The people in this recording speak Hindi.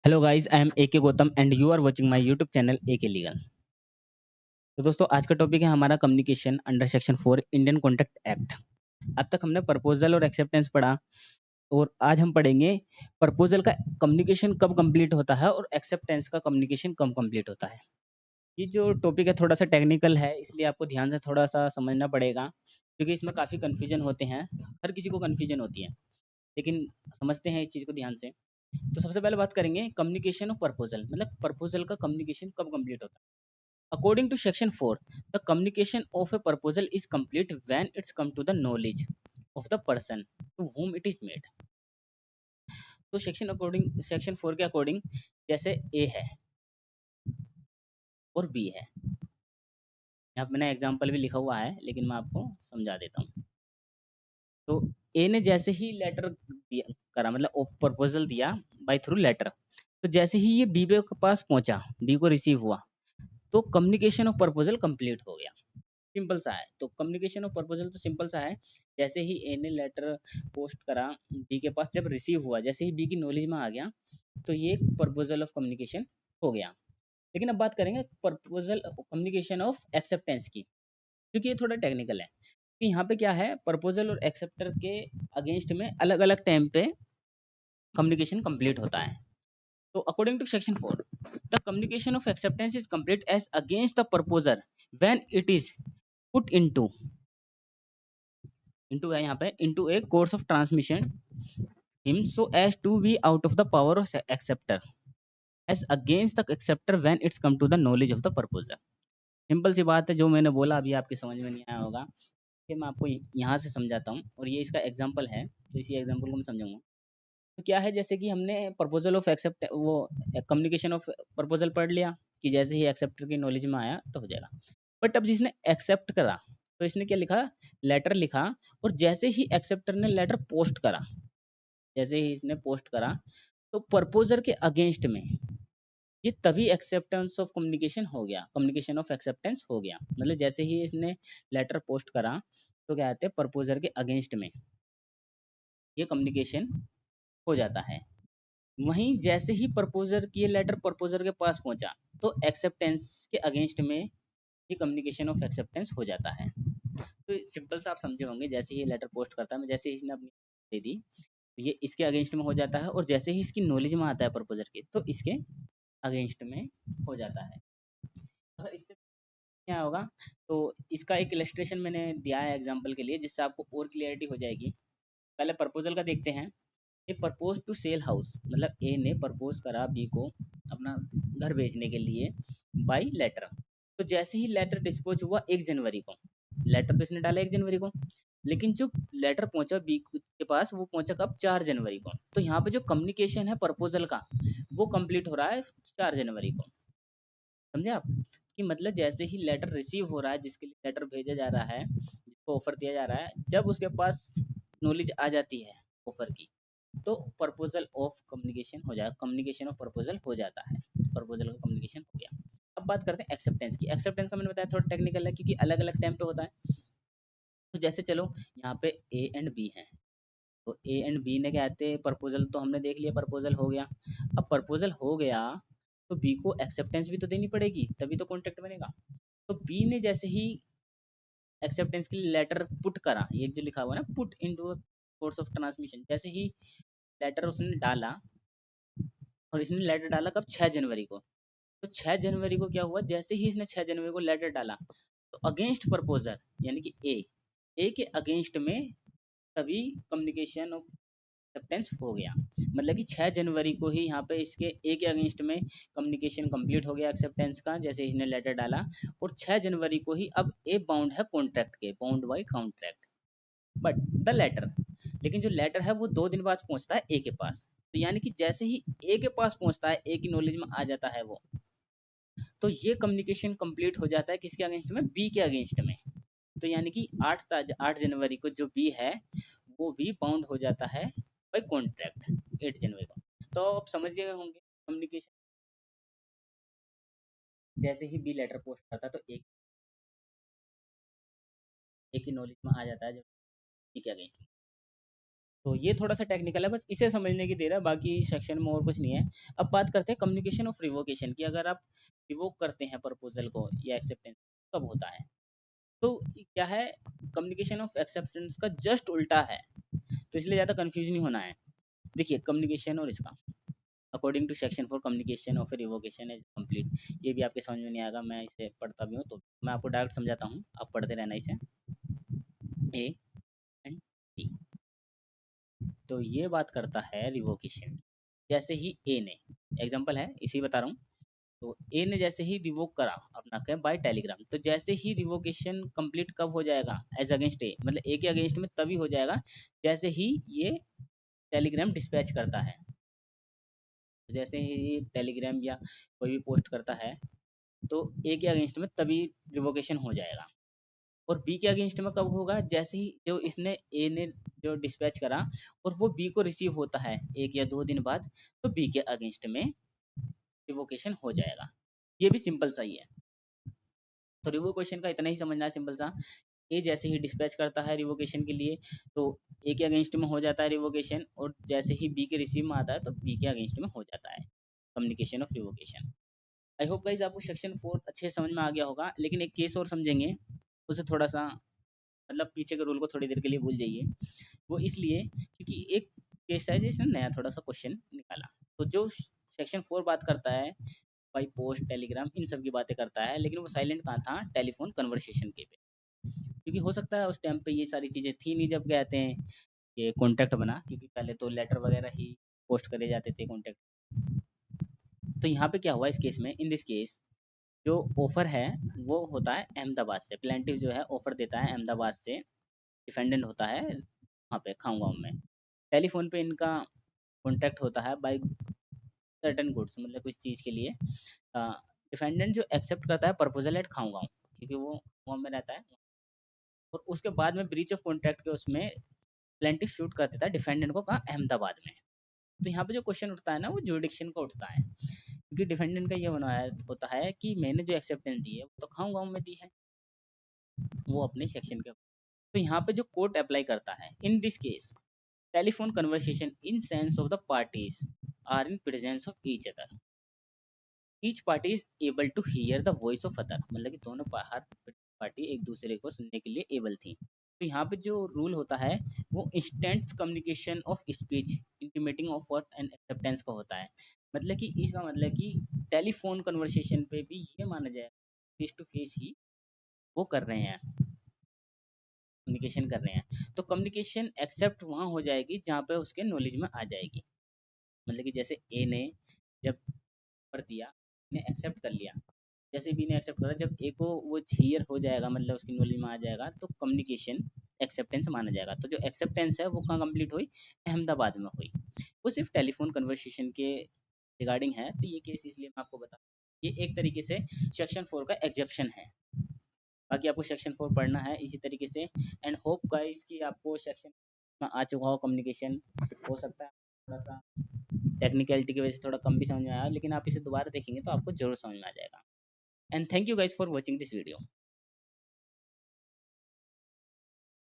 Hello guys, I am AK Gautam and you are watching my YouTube channel AK legal. तो दोस्तों, आज का टॉपिक है हमारा communication under section 4 Indian contract act. अब तक हमने प्रपोजल और एक्सेप्टेंस पढ़ा और आज हम पढ़ेंगे प्रपोजल का कम्युनिकेशन कब कंप्लीट होता है और एक्सेप्टेंस का कम्युनिकेशन कब कंप्लीट होता है। ये जो टॉपिक है थोड़ा सा टेक्निकल है, इसलिए आपको ध्यान से थोड़ा सा समझना पड़ेगा क्योंकि इसमें काफ़ी कन्फ्यूजन होते हैं। हर किसी को कन्फ्यूजन होती है, लेकिन समझते हैं इस चीज़ को ध्यान से। तो सबसे पहले बात करेंगे कम्युनिकेशन ऑफ प्रपोजल, मतलब प्रपोजल का कम्युनिकेशन कब कंप्लीट होता है। According to section 4, the communication of a proposal is complete when it's come to the knowledge of the person to whom it is made. तो सेक्शन 4 के अकॉर्डिंग जैसे ए है और बी है, यहाँ पे मैंने एग्जांपल भी लिखा हुआ है लेकिन मैं आपको समझा देता हूँ। तो ए ने जैसे ही लेटर दिया करा, मतलब प्रपोजल दिया बाय थ्रू लेटर, तो जैसे ही ये बी के पास पहुंचा, बी को रिसीव हुआ, तो कम्युनिकेशन ऑफ प्रपोजल कंप्लीट हो गया। सिंपल सा है। तो कम्युनिकेशन ऑफ प्रपोजल तो सिंपल सा है। जैसे ही ए ने लेटर पोस्ट करा बी के पास, जब रिसीव हुआ, जैसे ही बी की नॉलेज में आ गया, तो ये प्रपोजल ऑफ कम्युनिकेशन हो गया। लेकिन अब बात करेंगे प्रपोजल कम्युनिकेशन ऑफ एक्सेप्टेंस की, क्योंकि ये थोड़ा टेक्निकल है कि यहाँ पे क्या है, प्रपोजल और एक्सेप्टर के अगेंस्ट में अलग अलग टाइम पे कम्युनिकेशन कंप्लीट होता है। तो according to section 4, the communication of acceptance is complete as against the proposer when it is put into है यहाँ पे into a course of transmission him so as to be out of the power of acceptor as against the acceptor when it's come to the knowledge of the proposer. Simple सी बात है, जो मैंने बोला अभी आपके समझ में नहीं आया होगा कि मैं आपको यहाँ से समझाता हूँ, और ये इसका एग्जाम्पल है, तो इसी एग्जाम्पल को मैं समझाऊंगा। तो क्या है, जैसे कि हमने प्रपोजल ऑफ एक्सेप्ट वो कम्युनिकेशन ऑफ प्रपोजल पढ़ लिया कि जैसे ही एक्सेप्टर की नॉलेज में आया तो हो जाएगा। बट अब जिसने एक्सेप्ट करा, तो इसने क्या लिखा, लेटर लिखा, और जैसे ही एक्सेप्टर ने लेटर पोस्ट करा, जैसे ही इसने पोस्ट करा, तो प्रपोजर के अगेंस्ट में ये तभी एक्सेप्टेंस ऑफ कम्युनिकेशन हो गया, कम्युनिकेशन ऑफ एक्सेप्टेंस हो गया। मतलब जैसे ही इसने लेटर पोस्ट करा, तो क्या कहते हैं, प्रपोजर के अगेंस्ट में ये कम्युनिकेशन हो जाता है। वहीं जैसे ही प्रपोजर की ये लेटर प्रपोजर के पास पहुंचा, तो एक्सेप्टेंस के अगेंस्ट में ये कम्युनिकेशन ऑफ एक्सेप्टेंस हो जाता है। तो सिंपल सा आप समझे होंगे, जैसे ही लेटर पोस्ट करता है, मैं जैसे ही इसने अपनी दे दी, तो ये इसके अगेंस्ट में हो जाता है, और जैसे ही इसकी नॉलेज में आता है प्रपोजर के, तो इसके अगेंस्ट में हो जाता है। अगर इससे क्या होगा, तो इसका एक इलस्ट्रेशन मैंने दिया है एग्जाम्पल के लिए, जिससे आपको और क्लियरिटी हो जाएगी। पहले प्रपोजल का देखते हैं। ए प्रपोज टू सेल हाउस, मतलब ए ने प्रपोज करा बी को अपना घर बेचने के लिए बाई लेटर। तो जैसे ही लेटर डिस्पोज हुआ 1 जनवरी को, लेटर तो इसने डाला 1 जनवरी को, लेकिन जो लेटर पहुंचा बी के पास, वो पहुंचा कब, 4 जनवरी को। तो यहाँ पे जो कम्युनिकेशन है प्रपोजल का, वो कंप्लीट हो रहा है 4 जनवरी को। समझे आप, कि मतलब जैसे ही लेटर रिसीव हो रहा है, जिसके लिए लेटर भेजा जा रहा है, जिसको ऑफर दिया जा रहा है, जब उसके पास नॉलेज आ जाती है ऑफर की, तो प्रपोजल ऑफ कम्युनिकेशन हो जाएगा, कम्युनिकेशन ऑफ प्रपोजल हो जाता है, प्रपोजल का कम्युनिकेशन हो गया। अब बात करते हैं एक्सेप्टेंस की। एक्सेप्टेंस का मैंने बताया थोड़ा टेक्निकल है क्योंकि अलग अलग टाइम पे होता है। तो जैसे चलो, यहाँ पे ए एंड बी है, तो ए एंड बी ने क्या कहते हैं, प्रपोजल तो हमने देख लिया, प्रपोजल हो गया। अब प्रपोजल हो गया, तो बी को एक्सेप्टेंस भी तो देनी पड़ेगी, तभी तो कॉन्ट्रैक्ट बनेगा। तो बी ने जैसे ही एक्सेप्टेंस के लिए लेटर पुट करा, ये जो लिखा हुआ है ना, put into course of transmission, जैसे ही लेटर उसने डाला, और इसने लेटर डाला कब, 6 जनवरी को। तो 6 जनवरी को क्या हुआ, जैसे ही इसने 6 जनवरी को लेटर डाला, तो अगेंस्ट प्रपोजर यानी कि ए के अगेंस्ट में तभी कम्युनिकेशन ऑफ एक्सेप्टेंस हो गया। मतलब कि 6 जनवरी को ही यहाँ पे इसके ए के अगेंस्ट में कम्युनिकेशन कंप्लीट हो गया एक्सेप्टेंस का, जैसे इसने लेटर डाला। और 6 जनवरी को ही अब ए बाउंड है कॉन्ट्रैक्ट के, bound by contract, but the letter, लेकिन जो लेटर है वो 2 दिन बाद पहुंचता है ए के पास। तो यानी कि जैसे ही ए के पास पहुंचता है, ए की नॉलेज में आ जाता है वो, तो ये कम्युनिकेशन कंप्लीट हो जाता है किसके अगेंस्ट में, बी के अगेंस्ट में। तो यानी कि 8 जनवरी को जो बी है, वो भी बाउंड हो जाता है बाय कॉन्ट्रैक्ट 8 जनवरी को। तो आप समझ गए होंगे कम्युनिकेशन, जैसे ही बी लेटर पोस्ट करता है, तो एक ही नॉलेज में आ जाता है जब बी के अगेंस्ट में। तो ये थोड़ा सा टेक्निकल है, बस इसे समझने की देर है, बाकी सेक्शन में और कुछ नहीं है। अब बात करते हैं कम्युनिकेशन ऑफ रिवोकेशन की। अगर आप रिवोक करते हैं प्रपोजल को या एक्सेप्टेंस, कब होता है? तो क्या है, कम्युनिकेशन ऑफ एक्सेप्टेंस का जस्ट उल्टा है, तो इसलिए ज़्यादा कंफ्यूज नहीं होना है। देखिए कम्युनिकेशन और इसका, according to section 4 communication of revocation is complete. ये भी आपके समझ में नहीं आएगा, मैं इसे पढ़ता भी हूँ तो मैं आपको डायरेक्ट समझाता हूँ, आप पढ़ते रहना इसे। ए एंड टी, तो ये बात करता है रिवोकेशन। जैसे ही ए ने, एग्जांपल है इसी बता रहा हूँ, तो ए ने जैसे ही रिवोक करा अपना क्या बाय टेलीग्राम, तो जैसे ही रिवोकेशन कंप्लीट कब हो जाएगा एज अगेंस्ट ए, मतलब ए के अगेंस्ट में तभी हो जाएगा जैसे ही ये टेलीग्राम डिस्पैच करता है। तो जैसे ही टेलीग्राम या कोई भी पोस्ट करता है तो ए के अगेंस्ट में तभी रिवोकेशन हो जाएगा। और बी के अगेंस्ट में कब होगा? जैसे ही जो इसने ए ने जो डिस्पैच करा और वो बी को रिसीव होता है 1 या 2 दिन बाद, तो बी के अगेंस्ट में रिवोकेशन हो जाएगा। ये भी सिंपल सा ही है। तो रिवोकेशन का इतना ही समझना है सिंपल सा। ए जैसे ही डिस्पैच करता है रिवोकेशन के लिए, तो ए के अगेंस्ट में हो जाता है रिवोकेशन, और जैसे ही बी के रिसीव में आता है तो बी के अगेंस्ट में हो जाता है communication of revocation. I hope guys आपको सेक्शन 4 अच्छे समझ में आ गया होगा, लेकिन एक केस और समझेंगे, उसे थोड़ा सा मतलब पीछे के रूल को थोड़ी देर के लिए भूल जाइए। वो इसलिए क्योंकि एक केस है जिसने नया थोड़ा सा क्वेश्चन निकाला। तो जो सेक्शन 4 बात करता है भाई पोस्ट टेलीग्राम इन सब की बातें करता है, लेकिन वो साइलेंट कहाँ था? टेलीफोन कन्वर्सेशन के पे। क्योंकि हो सकता है उस टाइम पे ये सारी चीज़ें थी नहीं जब कहते हैं ये कॉन्टैक्ट बना, क्योंकि पहले तो लेटर वगैरह ही पोस्ट करे जाते थे कॉन्टैक्ट। तो यहाँ पे क्या हुआ इस केस में, इन दिस केस जो ऑफर है वो होता है अहमदाबाद से, प्लेंटिव जो है ऑफर देता है अहमदाबाद से, डिफेंडेंट होता है वहाँ पे खाऊं गाँव में। टेलीफोन पे इनका कॉन्टैक्ट होता है बाई सर्टन गुड्स, मतलब कुछ चीज़ के लिए। डिफेंडेंट जो एक्सेप्ट करता है प्रपोजल एट खाऊं गाँव, क्योंकि वो गाँव में रहता है, और उसके बाद में ब्रीच ऑफ कॉन्ट्रैक्ट के उसमें प्लेंटिव शूट कर देता है डिफेंडेंट को कहाँ? अहमदाबाद में। तो यहाँ पे जो क्वेश्चन उठता है ना वो जुरिडिक्शन का उठता है, क्योंकि डिफेंडेंट का ये होता है कि मैंने जो एक्सेप्टेंस दी है वो तो खाऊं गाँव में दी है, वो अपने सेक्शन के। तो यहाँ पे जो कोर्ट अप्लाई करता है in this case, telephone conversation in sense of the parties are in presence of each other, each party is able to hear the voice of other, मतलब कि दोनों हर पार्टी एक दूसरे को सुनने के लिए एबल थी। तो यहाँ पे जो रूल होता है वो instant communication of speech intimating of work and acceptance का होता है। मतलब कि इसका मतलब कि टेलीफोन कन्वर्सेशन पे भी ये माना जाए फेस टू फेस ही वो कर रहे हैं, कम्युनिकेशन कर रहे हैं। तो कम्युनिकेशन एक्सेप्ट वहाँ हो जाएगी जहाँ पे उसके नॉलेज में आ जाएगी। मतलब कि जैसे ए ने जब कर दिया, ने एक्सेप्ट कर लिया, जैसे बी ने एक्सेप्ट करा, जब ए को वो हियर हो जाएगा मतलब उसकी नॉलेज में आ जाएगा, तो कम्युनिकेशन एक्सेप्टेंस माना जाएगा। तो जो एक्सेप्टेंस है वो कहाँ कंप्लीट हुई? अहमदाबाद में हुई। वो सिर्फ टेलीफोन कन्वर्सेशन के रिगार्डिंग है, तो ये केस इसलिए मैं आपको बता, ये एक तरीके से सेक्शन 4 का एग्जेप्शन है। बाकी आपको सेक्शन 4 पढ़ना है इसी तरीके से। एंड होप गाइस कि आपको सेक्शन में आ चुका हो कम्युनिकेशन। हो सकता है थोड़ा सा टेक्निकलिटी की वजह से थोड़ा कम भी समझ में आया, लेकिन आप इसे दोबारा देखेंगे तो आपको जरूर समझ में आ जाएगा। And thank you guys for watching this video.